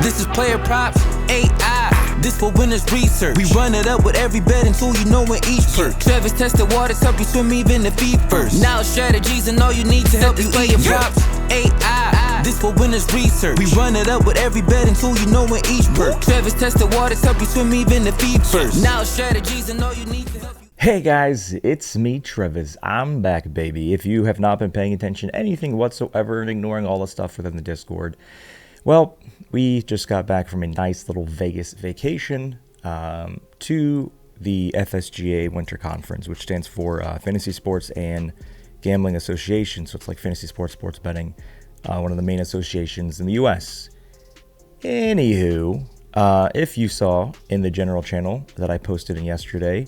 This is PlayerProps.ai. This for winners research. We run it up with every betting tool you know in each perk. Travis tested waters, help you swim even the feet first. Now strategies and all you need to help you PlayerProps.ai. This for winners research. We run it up with every betting tool you know in each perk. Travis tested waters, help you swim even the feet first. Now strategies and all you need to help you. Hey guys, it's me, Travis. I'm back, baby. If you have not been paying attention to anything whatsoever and ignoring all the stuff within the Discord, well, we just got back from a nice little Vegas vacation to the FSGA Winter Conference, which stands for Fantasy Sports and Gambling Association. So it's like fantasy sports betting, one of the main associations in the U.S. Anywho, if you saw in the general channel that I posted in yesterday,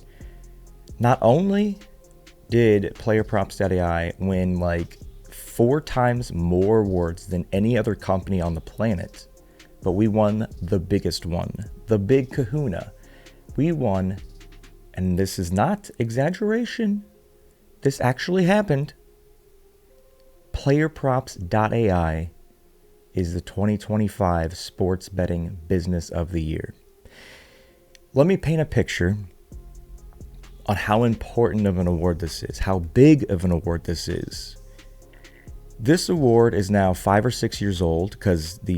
not only did PlayerProps.ai win like 4 times more awards than any other company on the planet, but we won the biggest one, the big kahuna. We won, and this is not exaggeration, this actually happened. PlayerProps.ai is the 2025 Sports Betting Business of the Year. Let me paint a picture on how important of an award this is, how big of an award this is. This award is now 5 or 6 years old because the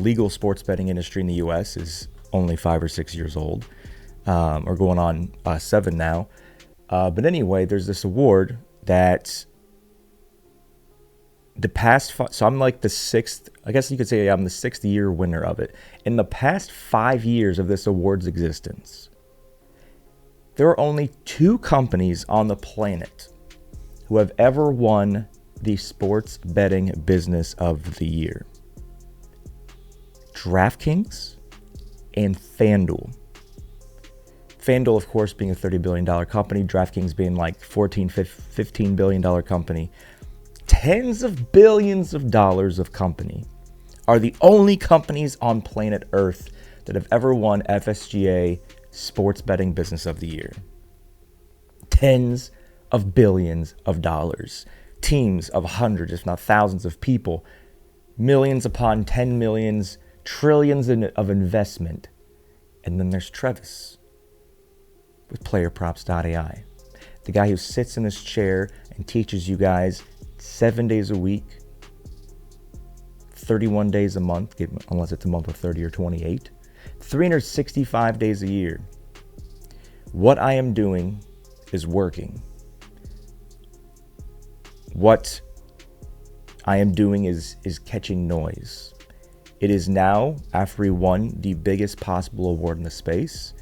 legal sports betting industry in the US is only 5 or 6 years old, or going on 7 now. But anyway, there's this award that so I'm like the 6th, I guess you could say I'm the 6th year winner of it. In the past 5 years of this award's existence, there are only 2 companies on the planet who have ever won the Sports Betting Business of the Year. DraftKings and FanDuel. FanDuel, of course, being a $30 billion company, DraftKings being like $15 billion company. Tens of billions of dollars of company are the only companies on planet Earth that have ever won FSGA Sports Betting Business of the Year. Tens of billions of dollars. Teams of hundreds, if not thousands of people. Millions upon 10 millions. Trillions of investment. And then there's Travis with PlayerProps.ai. The guy who sits in this chair and teaches you guys 7 days a week, 31 days a month, unless it's a month of 30 or 28. 365 days a year. What I am doing is working. What I am doing is catching noise. It is now, after we won the biggest possible award in the space,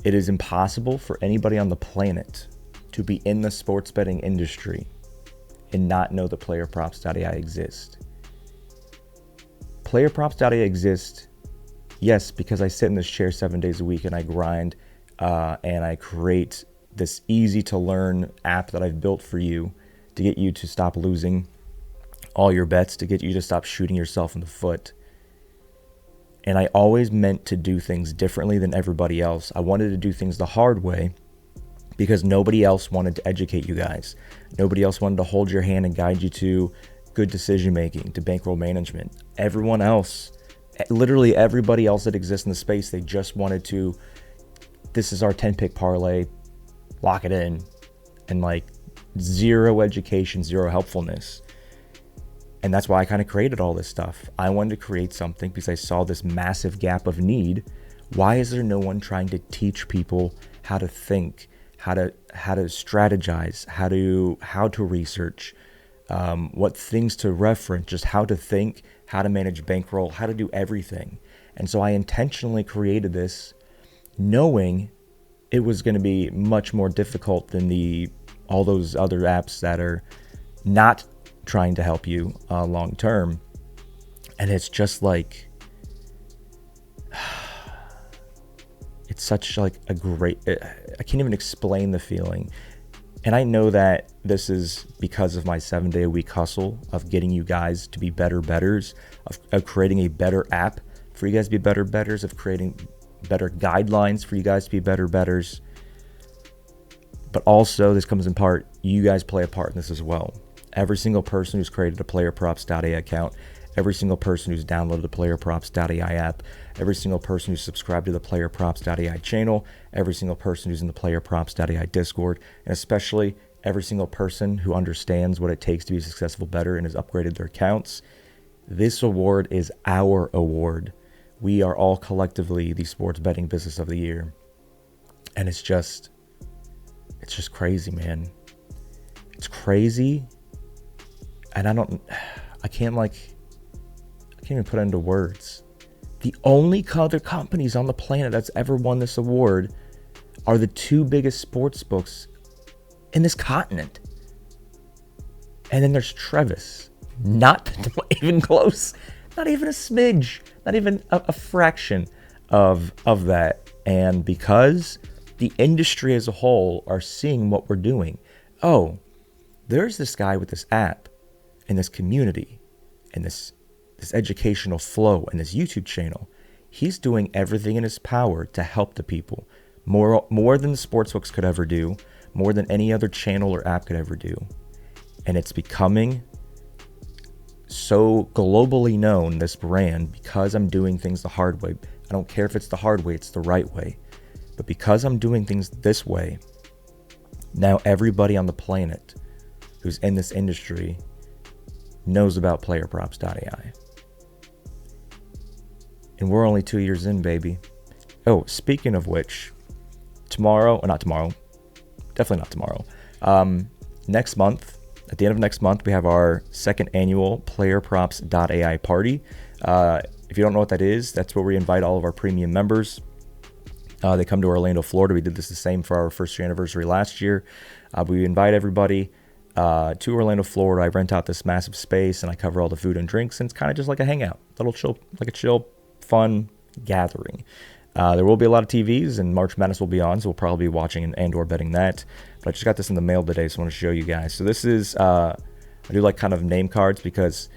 it is impossible for anybody on the planet to be in the sports betting industry and not know that PlayerProps.ai exists. PlayerProps.ai exists, yes, because I sit in this chair 7 days a week and I grind and I create this easy to learn app that I've built for you to get you to stop losing all your bets, to get you to stop shooting yourself in the foot. And I always meant to do things differently than everybody else. I wanted to do things the hard way because nobody else wanted to educate you guys. Nobody else wanted to hold your hand and guide you to good decision making, to bankroll management. Everyone else, literally everybody else that exists in the space, they just wanted to, this is our 10-pick parlay, lock it in, and like zero education, zero helpfulness. And that's why I kind of created all this stuff. I wanted to create something because I saw this massive gap of need. Why is there no one trying to teach people how to think, how to strategize, how to research, what things to reference, just how to think, how to manage bankroll, how to do everything. And so I intentionally created this knowing it was going to be much more difficult than all those other apps that are not trying to help you long term. And it's just like, it's such like a great, I can't even explain the feeling. And I know that this is because of my 7-day-a-week hustle of getting you guys to be better bettors, of creating a better app for you guys to be better bettors, of creating better guidelines for you guys to be better bettors. But also, this comes in part, you guys play a part in this as well. Every single person who's created a PlayerProps.ai account, every single person who's downloaded the PlayerProps.ai app, every single person who's subscribed to the PlayerProps.ai channel, every single person who's in the PlayerProps.ai Discord, and especially every single person who understands what it takes to be a successful bettor and has upgraded their accounts. This award is our award. We are all collectively the sports betting business of the year. And it's just crazy, man. It's crazy. And I can't even put it into words. The only other companies on the planet that's ever won this award are the two biggest sports books in this continent. And then there's Trevis. Not even close. Not even a smidge. Not even a fraction of that. And because the industry as a whole are seeing what we're doing. Oh, there's this guy with this app and this community and this educational flow and this YouTube channel. He's doing everything in his power to help the people. More than the sportsbooks could ever do, more than any other channel or app could ever do. And it's becoming so globally known, this brand, because I'm doing things the hard way. I don't care if it's the hard way, it's the right way. But because I'm doing things this way, now everybody on the planet who's in this industry knows about PlayerProps.ai. And we're only 2 years in, baby. Oh, speaking of which, definitely not tomorrow. Next month, at the end of next month, we have our second annual PlayerProps.ai party. If you don't know what that is, that's where we invite all of our premium members. They come to Orlando, Florida. We did this the same for our first year anniversary last year. We invite everybody to Orlando, Florida. I rent out this massive space and I cover all the food and drinks. And it's kind of just like a hangout, chill, fun gathering. There will be a lot of TVs and March Madness will be on, so we'll probably be watching and or betting that. But I just got this in the mail today, so I want to show you guys. So this is, I do like kind of name cards because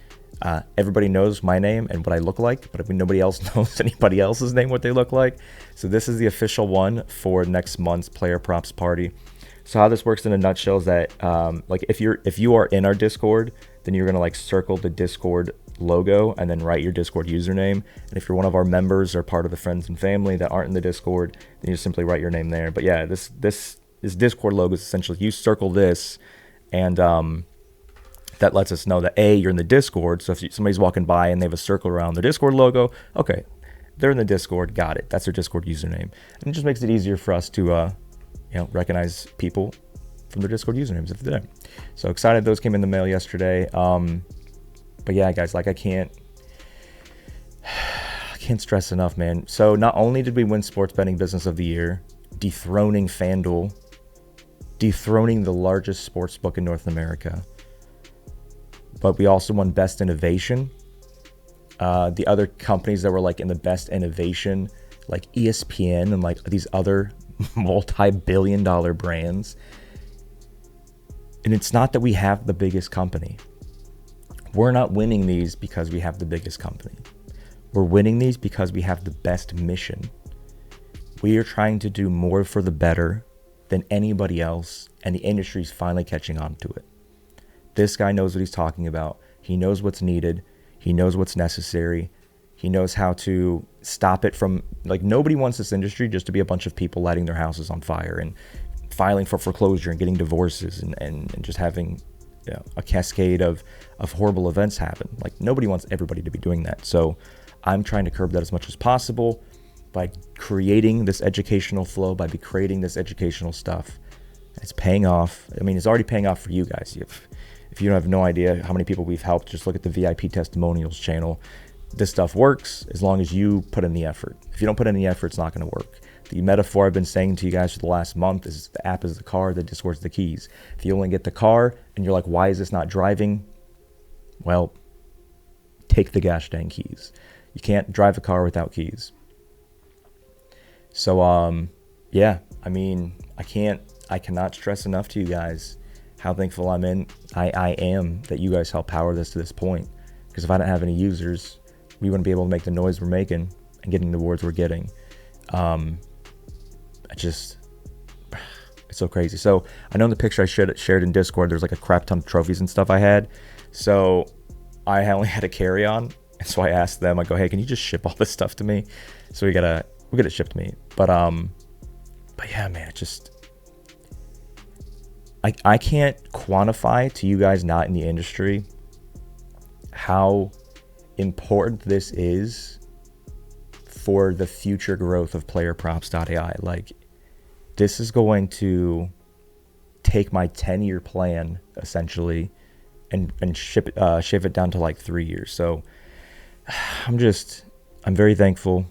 everybody knows my name and what I look like, but nobody else knows anybody else's name, what they look like. So this is the official one for next month's Player Props party. So how this works in a nutshell is that if you are in our Discord, then you're gonna circle the Discord logo and then write your Discord username. And if you're one of our members or part of the friends and family that aren't in the Discord, then you just simply write your name there. But yeah, this Discord logo is essentially you circle this, and that lets us know that you're in the Discord. So if somebody's walking by and they have a circle around the Discord logo, okay, they're in the Discord, got it. That's their Discord username, and it just makes it easier for us to recognize people from their Discord usernames if they're there. So excited those came in the mail yesterday. But yeah, guys, I can't stress enough, man. So not only did we win Sports Betting Business of the Year, dethroning FanDuel, dethroning the largest sports book in North America, but we also won Best Innovation. The other companies that were in the Best Innovation, like ESPN and these other multi-billion-dollar brands. And it's not that we have the biggest company. We're not winning these because we have the biggest company. We're winning these because we have the best mission. We are trying to do more for the better than anybody else, and the industry's finally catching on to it. This guy knows what he's talking about. He knows what's needed. He knows what's necessary. He knows how to stop it from, nobody wants this industry just to be a bunch of people lighting their houses on fire and filing for foreclosure and getting divorces and just having a cascade of horrible events happen. Nobody wants everybody to be doing that. So I'm trying to curb that as much as possible by creating this educational flow, by creating this educational stuff. It's paying off. I mean, it's already paying off for you guys. If you have no idea how many people we've helped, just look at the VIP testimonials channel. This stuff works as long as you put in the effort. If you don't put in the effort, it's not going to work. The metaphor I've been saying to you guys for the last month is the app is the car, the Discord's the keys. If you only get the car and you're like, why is this not driving? Well, take the gosh dang keys. You can't drive a car without keys. So, yeah, I mean, I cannot stress enough to you guys how thankful I am that you guys helped power this to this point. Because if I didn't have any users, we wouldn't be able to make the noise we're making and getting the awards we're getting. It's so crazy. So I know in the picture I shared in Discord, there's a crap ton of trophies and stuff I had. So I only had a carry-on, and so I asked them, I go, hey, can you just ship all this stuff to me? So we'll get it shipped to me. But yeah, man, it just, I can't quantify to you guys not in the industry how important this is for the future growth of PlayerProps.ai. Like, this is going to take my 10-year plan essentially and shift it down to like 3 years. So I'm very thankful,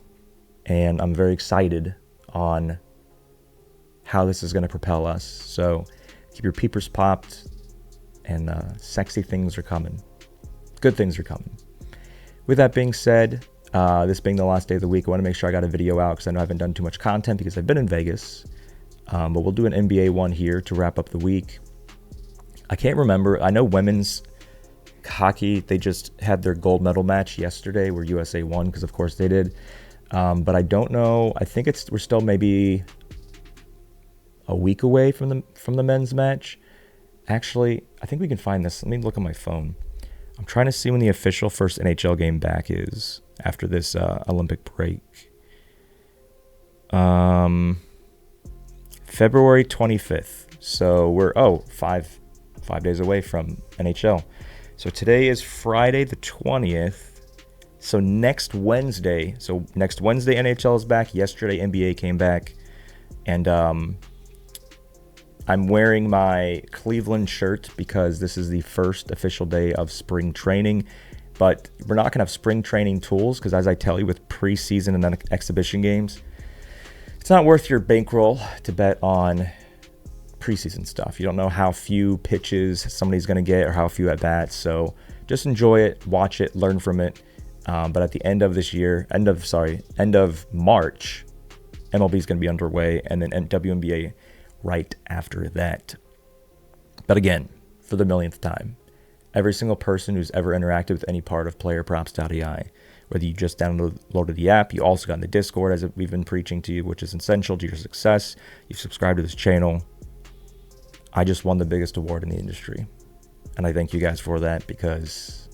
and I'm very excited on how this is going to propel us. So keep your peepers popped, and sexy things are coming. Good things are coming. With that being said, this being the last day of the week, I want to make sure I got a video out because I know I haven't done too much content because I've been in Vegas. But we'll do an NBA one here to wrap up the week. I can't remember. I know women's hockey, they just had their gold medal match yesterday where USA won, because of course they did. But I don't know. I think we're still maybe a week away from the men's match. Actually, I think we can find this. Let me look on my phone. I'm trying to see when the official first NHL game back is after this Olympic break. February 25th. So we're 5 days away from NHL. So today is Friday the 20th. So next Wednesday NHL is back. Yesterday NBA came back, and I'm wearing my Cleveland shirt because this is the first official day of spring training. But we're not going to have spring training tools because, as I tell you, with preseason and then exhibition games, it's not worth your bankroll to bet on preseason stuff. You don't know how few pitches somebody's going to get or how few at bats. So just enjoy it, watch it, learn from it. But at the end of this year, end of March, MLB is going to be underway, and then WNBA right after that. But again, for the millionth time, every single person who's ever interacted with any part of PlayerProps.ai, whether you just downloaded the app, you also got in the Discord, as we've been preaching to you, which is essential to your success. You've subscribed to this channel. I just won the biggest award in the industry. And I thank you guys for that, because,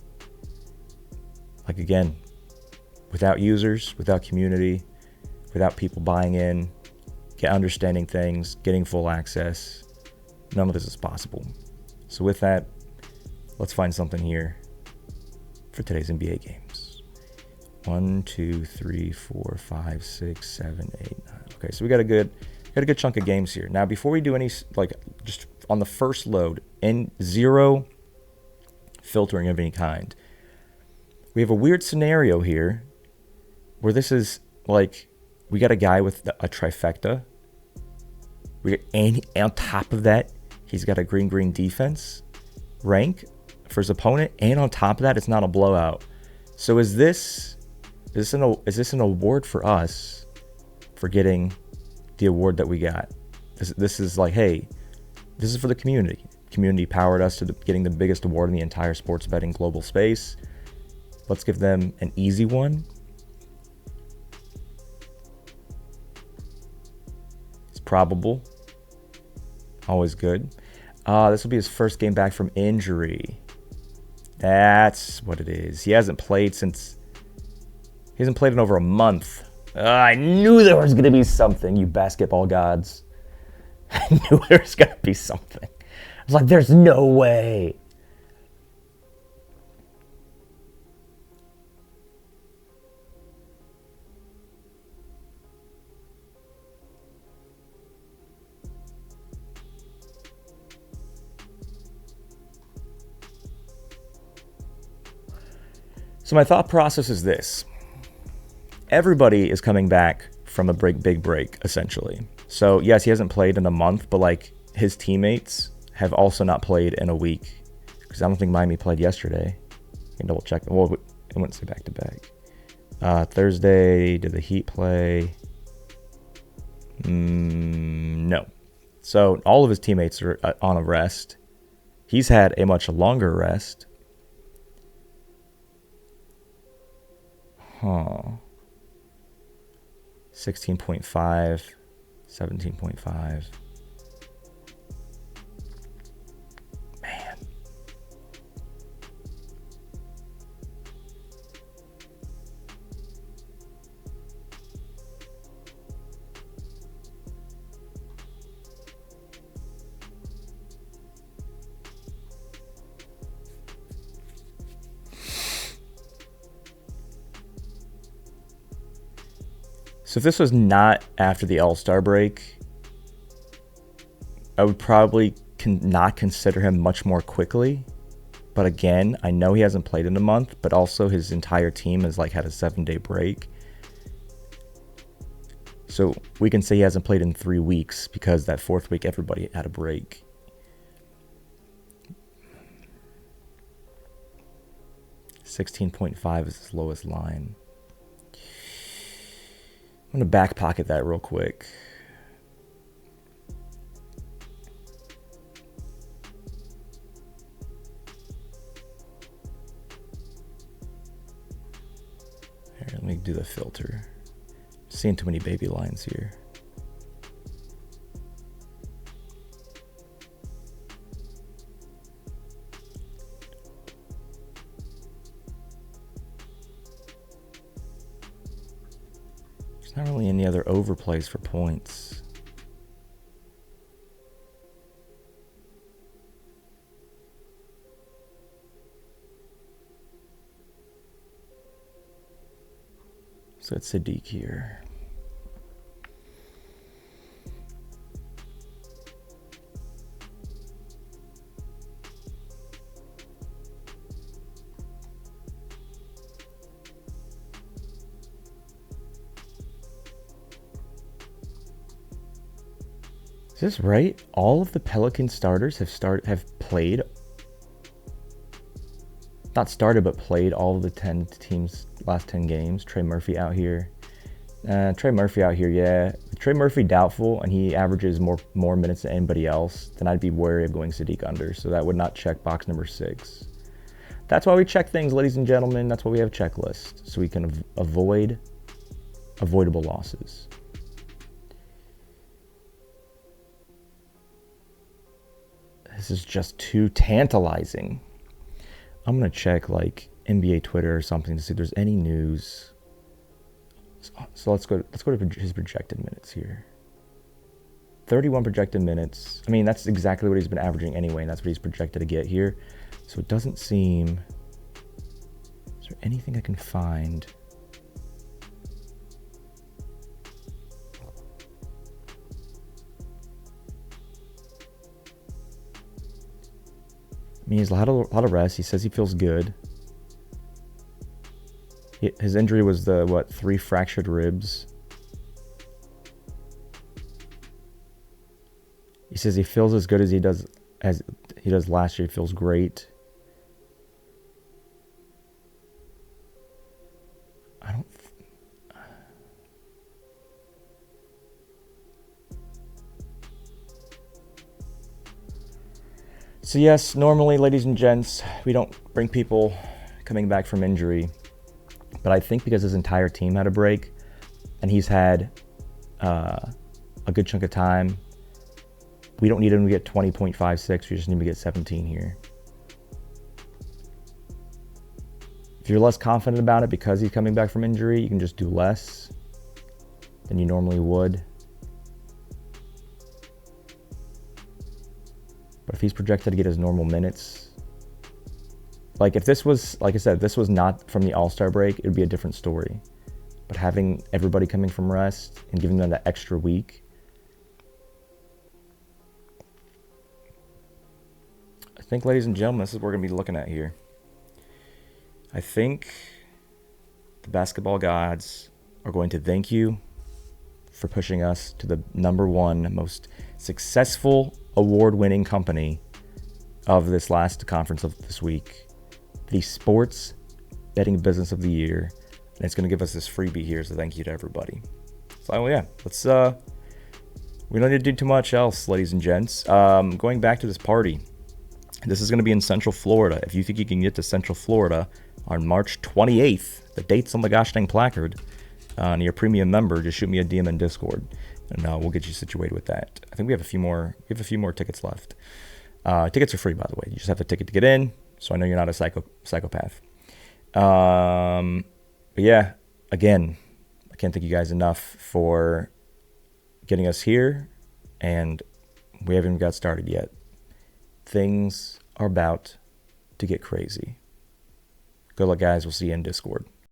like, again, without users, without community, without people buying in, understanding things, getting full access, none of this is possible. So with that, let's find something here for today's NBA games. 1, 2, 3, 4, 5, 6, 7, 8, 9. Okay, so we got a good chunk of games here. Now, before we do any, like, just on the first load, and zero filtering of any kind, we have a weird scenario here where this is like, we got a guy with a trifecta. And on top of that, he's got a green defense rank for his opponent, and on top of that, it's not a blowout. So is this an award for us for getting the award that we got? This is like, hey, this is for the community. Community powered us to getting the biggest award in the entire sports betting global space. Let's give them an easy one. It's probable. Always good. This will be his first game back from injury. That's what it is. He hasn't played in over a month. I knew there was going to be something, you basketball gods. I knew there was going to be something. I was like, there's no way. So my thought process is this. Everybody is coming back from a big break, essentially. So yes, he hasn't played in a month, but like his teammates have also not played in a week, because I don't think Miami played yesterday. I can double check. Well, I wouldn't say back to back. Thursday, did the Heat play? No. So all of his teammates are on a rest. He's had a much longer rest. 16.5, 17.5. Man. So if this was not after the All-Star break, I would probably not consider him much more quickly. But again, I know he hasn't played in a month, but also his entire team has like had a 7-day break. So we can say he hasn't played in 3 weeks because that 4th week, everybody had a break. $16.5 is his lowest line. I'm going to back pocket that real quick. Here, let me do the filter. Seeing too many baby lines here. There's not really any other overplays for points. So it's Sadiq here. Is this right? All of the Pelican starters have played. Not started, but played all of the 10 teams' last 10 games. Trey Murphy out here. Yeah. Trey Murphy doubtful, and he averages more minutes than anybody else. Then I'd be wary of going Sadiq under. So that would not check box number 6. That's why we check things, ladies and gentlemen. That's why we have a checklist, so we can avoid avoidable losses. This is just too tantalizing. I'm gonna check like NBA Twitter or something to see if there's any news. So let's go to his projected minutes here. 31 projected minutes. I mean, that's exactly what he's been averaging anyway, and that's what he's projected to get here. So it doesn't seem. Is there anything I can find? I mean, he has a lot of rest. He says he feels good. His injury was 3 fractured ribs. He says he feels as good as he does last year. He feels great. So yes, normally, ladies and gents, we don't bring people coming back from injury. But I think because his entire team had a break, and he's had a good chunk of time, we don't need him to get 20.56. We just need him to get 17 here. If you're less confident about it because he's coming back from injury, you can just do less than you normally would. But if he's projected to get his normal minutes, like if this was, like I said, if this was not from the All-Star break, it would be a different story. But having everybody coming from rest and giving them that extra week, I think, ladies and gentlemen, this is what we're going to be looking at here. I think the basketball gods are going to thank you for pushing us to the #1 most successful award-winning company of this last conference of this week, the Sports Betting Business of the Year, and it's going to give us this freebie here, so thank you to everybody. So yeah, let's we don't need to do too much else, ladies and gents. Going back to this party, this is going to be in Central Florida. If you think you can get to Central Florida on March 28th, the date's on the gosh dang placard, and you're a premium member, just shoot me a DM in Discord, and we'll get you situated with that. I think we have a few more tickets left. Tickets are free, by the way. You just have a ticket to get in, so I know you're not a psychopath. But yeah, again, I can't thank you guys enough for getting us here, and we haven't even got started yet. Things are about to get crazy. Good luck, guys. We'll see you in Discord.